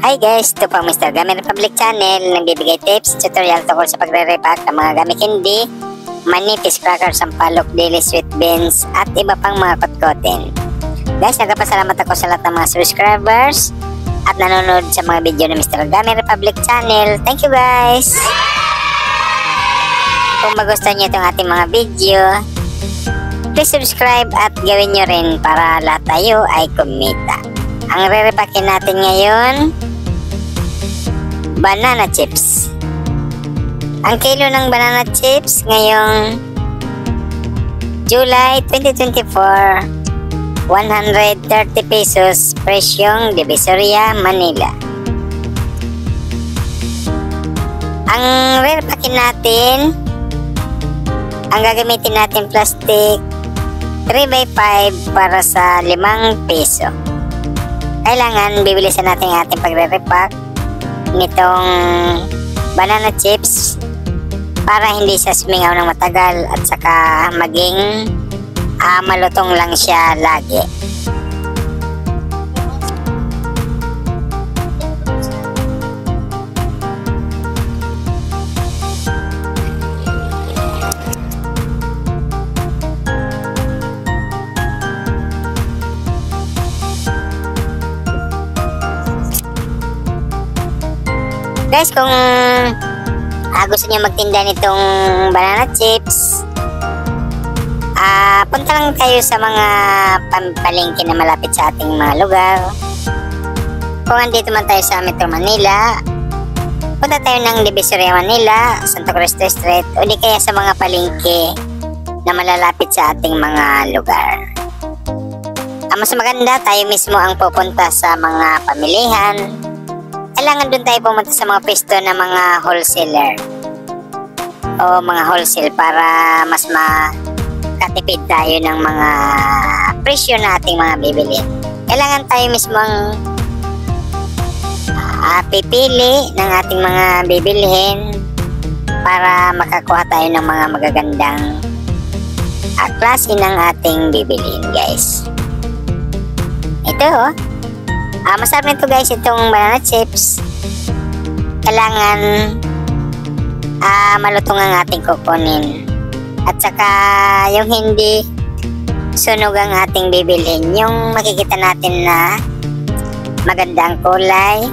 Hi guys, ito po Mr. Gaming Republic Channel, nagbibigay tips, tutorial tungkol sa pagre-repack ng mga gamit hindi, manipis, crackers, sampalok, daily sweet beans, at iba pang mga kotkotin. Guys, nagpapasalamat ako sa lahat ng mga subscribers at nanonood sa mga video ng Mr. Gaming Republic Channel. Thank you guys! Kung magustuhan nyo itong ating mga video, please subscribe at gawin nyo rin para lahat tayo ay kumita. Ang re-repackin natin ngayon, banana chips. Ang kilo ng banana chips ngayong July 2024, 130 pesos, presyong Divisoria, Manila. Ang re-repackin natin, ang gagamitin natin plastic 3x5 para sa 5 peso. Kailangan bibilisan natin ang ating pagre-repack nitong banana chips para hindi siya sumingaw ng matagal at saka maging malutong lang siya lagi. Guys, kung gusto niyo magtinda nitong banana chips, punta lang kayo sa mga palengke na malapit sa ating mga lugar. Kung andito man tayo sa Metro Manila, punta tayo ng Divisoria, Manila, Santo Cristo Street, o di kaya sa mga palengke na malalapit sa ating mga lugar. Mas maganda tayo mismo ang pupunta sa mga pamilihan. Kailangan doon tayo pumunta sa mga pwesto ng mga wholesaler o mga wholesale para mas makatipid tayo ng mga presyo na ating mga bibilin. Kailangan tayo mismo ang pipili ng ating mga bibilhin para makakuha tayo ng mga magagandang klase ng ating bibilhin, guys. Ito masarap nito guys, itong banana chips. Kailangan malutong ang ating kukunin. At saka yung hindi sunog ang ating bibilhin. Yung makikita natin na maganda ang kulay.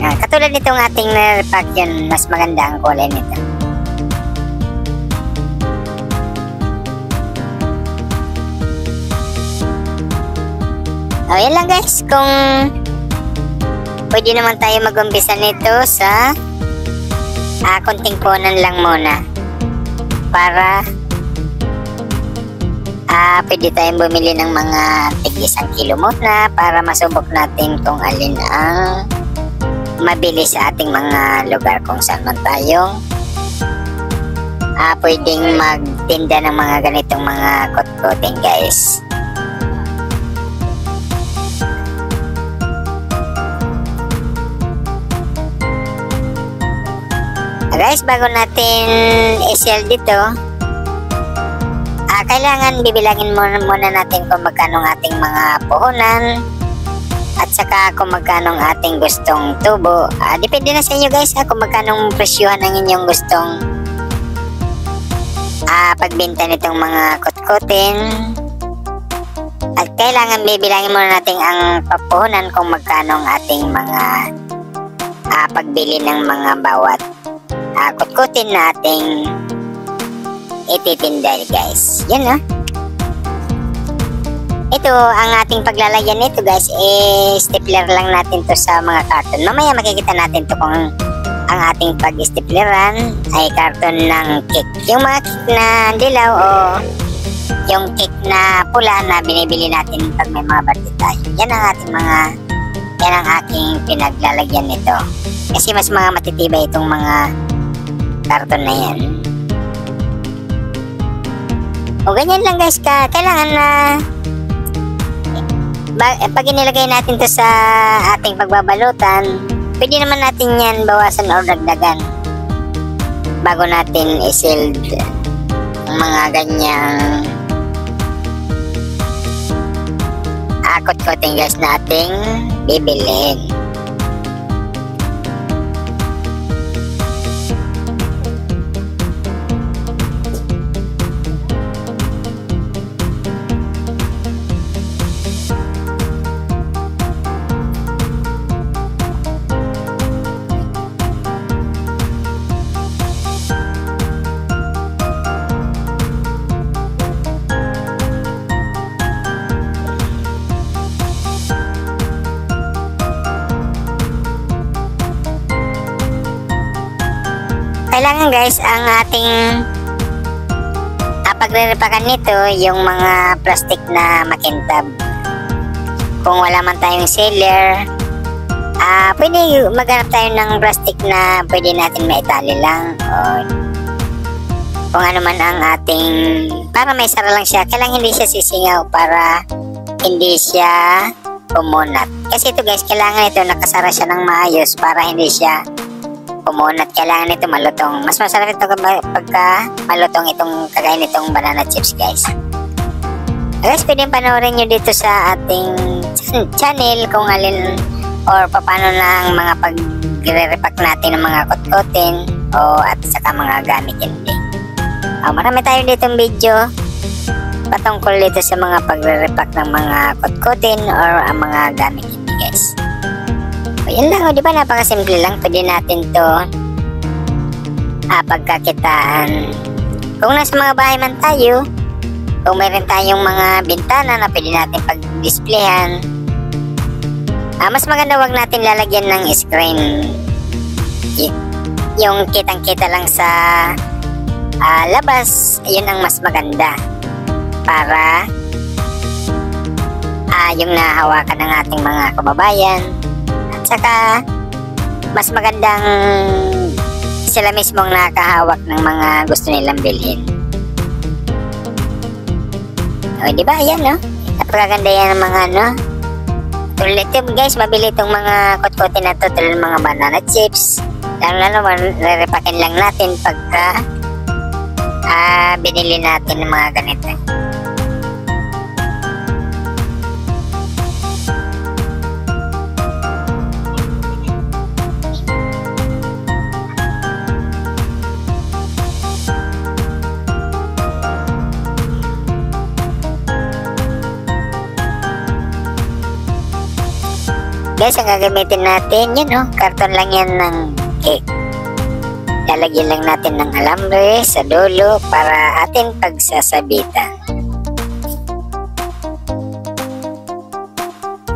Katulad nitong ating na-repack, yun, mas maganda ang kulay nito. Yan lang guys, kung pwede naman tayo mag-umpisa nito sa konting punan lang muna para pwede tayong bumili ng mga tig-1 kilo muna para masubok natin kung alin ang mabili sa ating mga lugar kung saan man tayo pwedeng magtinda ng mga ganitong mga kotkoting, guys. Guys, bago natin i-sell dito, kailangan bibilangin muna natin kung magkano ang ating mga puhunan at saka kung magkano ang ating gustong tubo. Depende na sa inyo guys kung magkano presyuhan ang inyong gustong pagbenta nitong mga kotkotin. At kailangan bibilangin muna natin ang papuhunan kung magkano ang ating mga pagbili ng mga bawat kutkutin nating ititinda, guys. Yan ito ang ating paglalagyan nito, guys. Stapler lang natin to sa mga karton. Mamaya makikita natin to kung ang ating pag-stapleran ay karton ng cake. Yung mga cake na dilaw o yung cake na pula na binibili natin pag may mga birthday tayo. Yan ang aking pinaglalagyan nito. Kasi mas mga matitibay itong mga karton na yan. O ganyan lang guys, kailangan na pag inilagay natin to sa ating pagbabalutan, pwede naman natin yan bawasan o dagdagan bago natin i-sealed ang mga ganyang kotkoting guys na ating bibilhin. Kailangan guys, ang ating pagre-repakan nito, yung mga plastic na makintab. Kung wala man tayong sealer, pwede maghanap tayo ng plastic na pwede natin maitali lang. O kung ano man ang ating, para may sara lang siya. Kailangan hindi siya sisingaw para hindi siya pumunat. Kasi ito guys, kailangan ito nakasara siya ng maayos para hindi siya pumunat. Kailangan ito malutong. Mas masarap ito pagka malutong itong kagaya nitong banana chips guys. Guys, pwede panoorin nyo dito sa ating channel kung alin or paano na ang mga pagre-repack natin ng mga kotkotin at saka mga gamit hindi. Marami tayo ditong video patungkol dito sa mga pagre-repack ng mga kotkotin or ang mga gamit hindi guys. Yan lang, di ba napakasimple lang, pwede natin to pagkakitaan. Kung nasa mga bahay man tayo, kung mayroon tayong mga bintana na pwede natin pag-displayhan, mas maganda wag natin lalagyan ng screen. Yung kitang-kita lang sa labas, yun ang mas maganda para yung nahawakan ng ating mga kababayan. Saka mas magandang sila mismong nakahawak ng mga gusto nilang bilhin. Di ba? Ayan, no? Napakaganda yan ng mga, tulad ito, guys, mabili itong mga kotkotin na to, tulad mga banana chips. Lalo, re-repakin lang natin pagka binili natin ng mga ganito. Guys, ang gagamitin natin, karton lang yan ng cake. Lalagyan lang natin ng alambre sa dulo para ating pagsasabitan.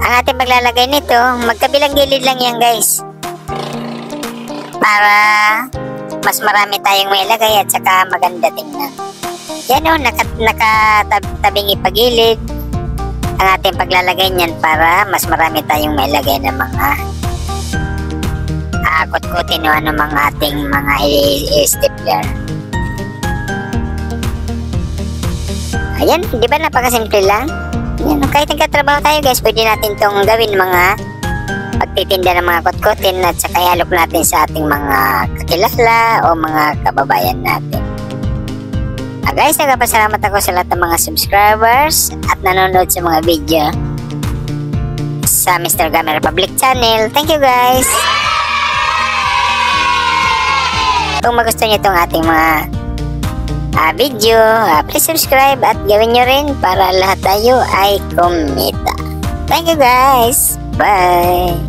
Ang ating paglalagay nito, magkabilang gilid lang yan guys. Para mas marami tayong may lagay at saka maganda tingnan. Yan nakatabing ipagilid ang ating paglalagay niyan para mas marami tayong mailagay ng mga kotkotin o ano mga ating mga stapler. Ayan, di ba napakasimple lang? Yan, kahit nagkatrabaho tayo guys, pwede natin itong gawin mga pagtitinda ng mga kotkotin at saka ialok natin sa ating mga kakilala o mga kababayan natin. Guys, nagpapasalamat ako sa lahat ng mga subscribers at nanonood sa mga video sa Mr. Gamer Republic channel. Thank you guys! Kung magustuhan nyo itong ating mga video, please subscribe at gawin nyo rin para lahat tayo ay kumita. Thank you guys! Bye!